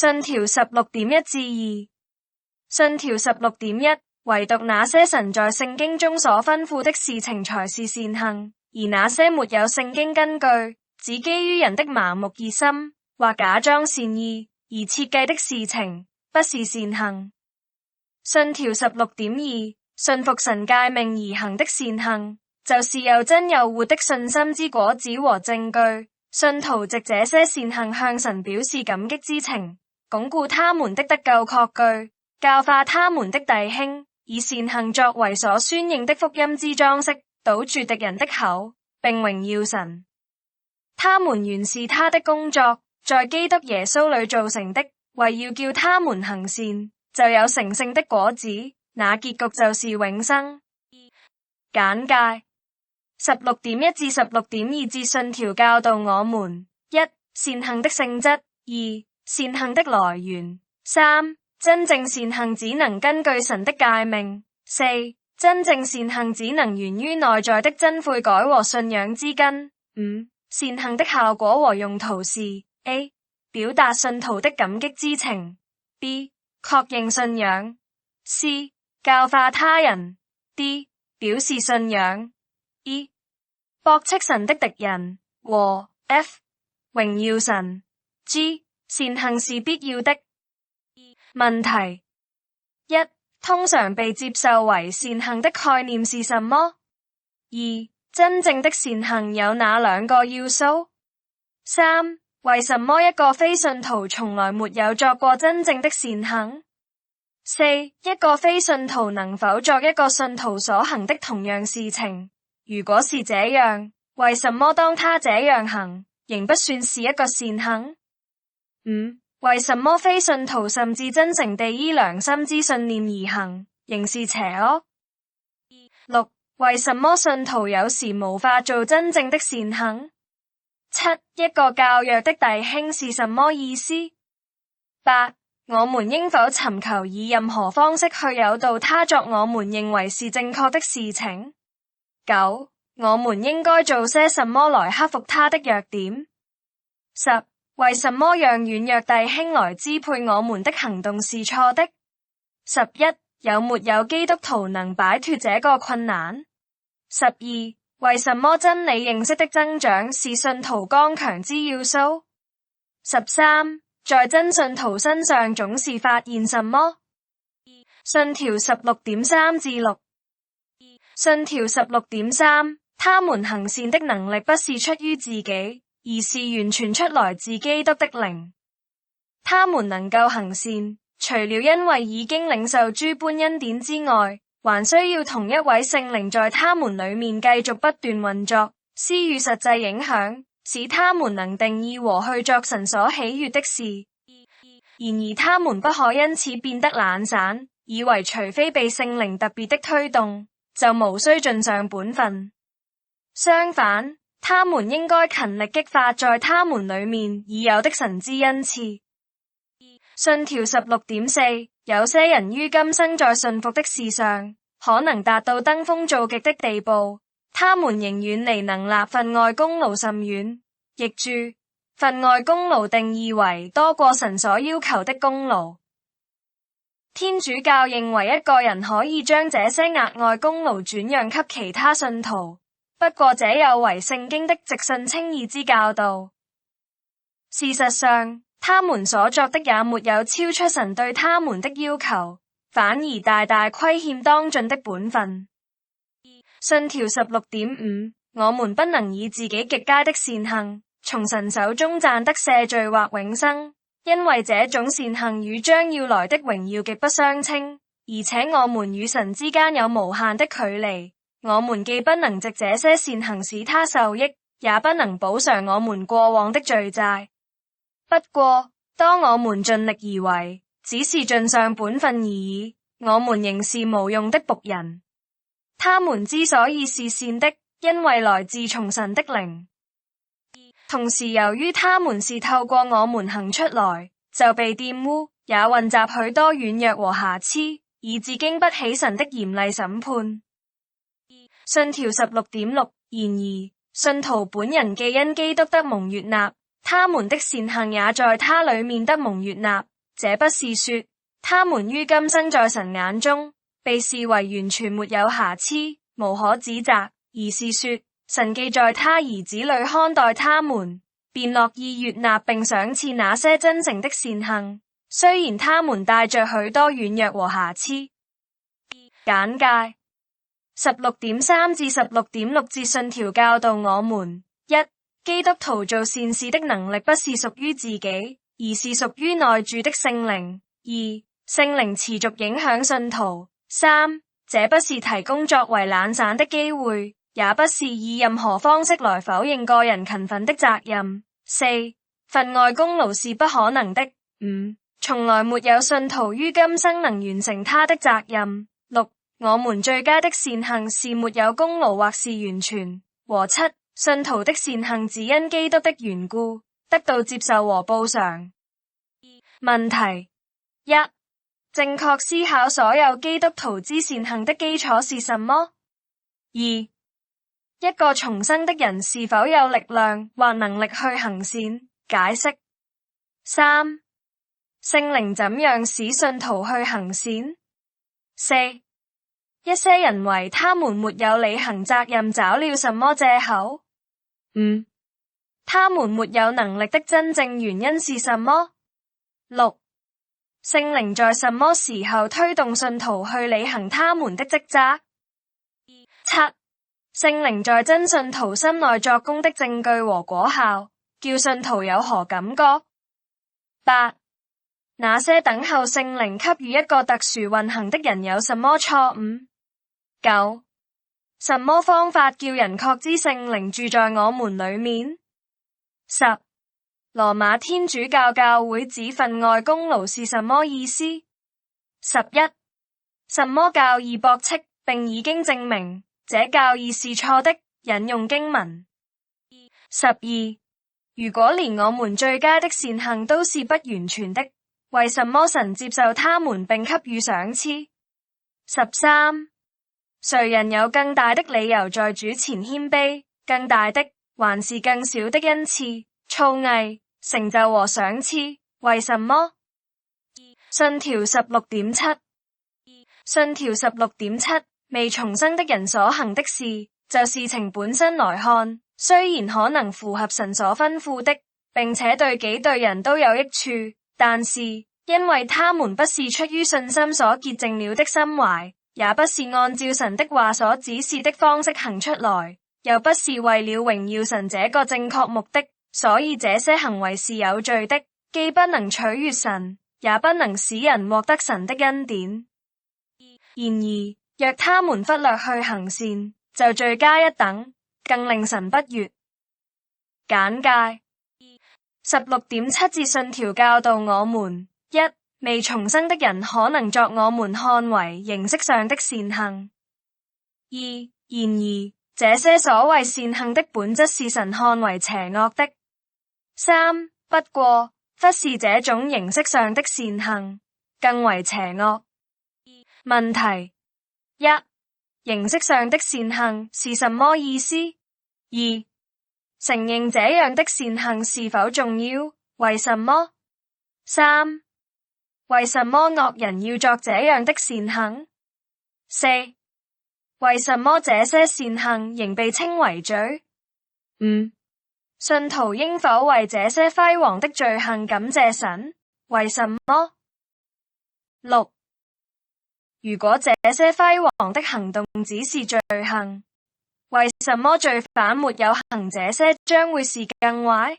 信條 16.1-2 信條 16.1 唯獨那些神在聖經中所吩咐的事情才是善行，而那些沒有聖經根據，只基於人的盲目熱心或假裝善意而設計的事情，不是善行。信條 16.2 信服神誡命而行的善行，就是又真又活的信心之果子和證據。信徒藉這些善行向神表示感激之情，鞏固他們的得救確據，教化他們的弟兄，以善行作為所宣認的福音之裝飾，堵住敵人的口，並榮耀神。他們原是他的工作，在基督耶穌裏造成的，為要叫他們行善，就有成聖的果子，那結局就是永生。簡介 16.1-16.2 節信條教導我們： 1. 善行的性質， 2. 善行的來源， 3. 真正善行只能根據神的誡命， 4. 真正善行只能源於內在的真悔改和信仰之根， 5. 善行的效果和用途是 A. 表達信徒的感激之情， B. 確認信仰， C. 教化他人， D. 表示信仰， E. 駁斥神的敵人，和 F. 榮耀神。 G. 善行是必要的。問題： 1. 通常被接受為善行的概念是什麼？ 2. 真正的善行有哪兩個要素？ 3. 為什麼一個非信徒從來沒有作過真正的善行？ 4. 一個非信徒能否作一個信徒所行的同樣事情？如果是這樣，為什麼當他這樣行，仍不算是一個善行？5. 為什麼非信徒甚至真誠地依良心之信念而行，仍是邪惡？6. 為什麼信徒有時無法做真正的善行？7. 一個教約的弟兄是什麼意思？8. 我們應否尋求以任何方式去誘導他作我們認為是正確的事情？9. 我們應該做些什麼來克服他的弱點？10. 為什麼讓軟弱弟兄來支配我們的行動是錯的？11. 有沒有基督徒能擺脫這個困難？12. 為什麼真理認識的增長是信徒剛強之要素？13. 在真信徒身上總是發現什麼？信條 16.3-6 信條 16.3 他們行善的能力不是出於自己，而是完全出來自基督的靈。他們能夠行善，除了因為已經領受諸般恩典之外，還需要同一位聖靈在他們裡面繼續不斷運作，施予實際影響，使他們能定義和去作神所喜悅的事。然而他們不可因此變得懶散，以為除非被聖靈特別的推動，就無需盡上本分。相反，他們應該勤力激發在他們裡面已有的神之恩賜。信條 16.4 有些人於今生在順服的事上，可能達到登峰造極的地步，他們仍遠離能立分外功勞甚遠。譯注：分外功勞定義為多過神所要求的功勞。天主教認為一個人可以將這些額外功勞轉讓給其他信徒，不過這有違聖經的直信稱義之教導。事實上，他們所作的也沒有超出神對他們的要求，反而大大虧欠當盡的本分。信條 16.5 我們不能以自己極佳的善行從神手中賺得赦罪或永生，因為這種善行與將要來的榮耀極不相稱，而且我們與神之間有無限的距離。我們既不能藉這些善行使他受益，也不能補償我們過往的罪債。不過，當我們盡力而為，只是盡上本分而已，我們仍是無用的僕人。他們之所以是善的，因為來自從神的靈。同時，由於他們是透過我們行出來，就被玷污，也混雜許多軟弱和瑕疵，以致經不起神的嚴厲審判。信條 16.6 然而，信徒本人既因基督得蒙悅納，他們的善行也在他裡面得蒙悅納，這不是說他們於今生在神眼中被視為完全沒有瑕疵、無可指責，而是說神既在他兒子裏看待他們，便樂意悅納並賞賜那些真誠的善行，雖然他們帶着許多軟弱和瑕疵。簡介 16.3 至 16.6 節信條教導我們：一、基督徒做善事的能力不是屬於自己，而是屬於內住的聖靈；二、聖靈持續影響信徒；三、這不是提供作為懶散的機會，也不是以任何方式來否認個人勤奮的責任；四、分外功勞是不可能的；五、從來沒有信徒於今生能完成他的責任；六、我們最佳的善行是沒有功勞或是完全；和七、信徒的善行只因基督的緣故得到接受和報償。問題：一、正確思考所有基督徒之善行的基礎是什麼？二、一個重生的人是否有力量或能力去行善？解釋。三、聖靈怎樣使信徒去行善？四、一些人為他們沒有履行責任找了什麼借口？五、他們沒有能力的真正原因是什麼？六、聖靈在什麼時候推動信徒去履行他們的職責？七、聖靈在真信徒心內作工的證據和果效，叫信徒有何感覺？八、那些等候聖靈給予一個特殊運行的人有什麼錯誤？九、什麼方法叫人確知聖靈住在我們裡面？十、羅馬天主教教會指分外功勞是什麼意思？11、什麼教義駁斥並已經證明這教義是錯的？引用經文。12、如果連我們最佳的善行都是不完全的，為什麼神接受他們並給予賞賜？13、誰人有更大的理由在主前謙卑？更大的，還是更小的恩賜、造詣、成就和賞賜？為什麼？信條 16.7 信條 16.7 未重生的人所行的事，就事情本身來看，雖然可能符合神所吩咐的，並且對己對人都有益處，但是因為他們不是出於信心所潔淨了的心懷，也不是按照神的話所指示的方式行出來，又不是為了榮耀神這個正確目的，所以這些行為是有罪的，既不能取悅神，也不能使人獲得神的恩典。然而，若他們忽略去行善，就罪加一等，更令神不悅。簡介 16.7 節信條教導我們：一、未重生的人可能作我們看為形式上的善行；二、然而這些所謂善行的本質是神看為邪惡的；三、不過忽視這種形式上的善行，更為邪惡。問題：一、形式上的善行是什麼意思？二、承認這樣的善行是否重要？為什麼？三、為什麼惡人要作這樣的善行？四、為什麼這些善行仍被稱為罪？五、信徒應否為這些輝煌的罪行感謝神？為什麼？六、如果這些輝煌的行動只是罪行，為什麼罪犯沒有行這些將會是更壞？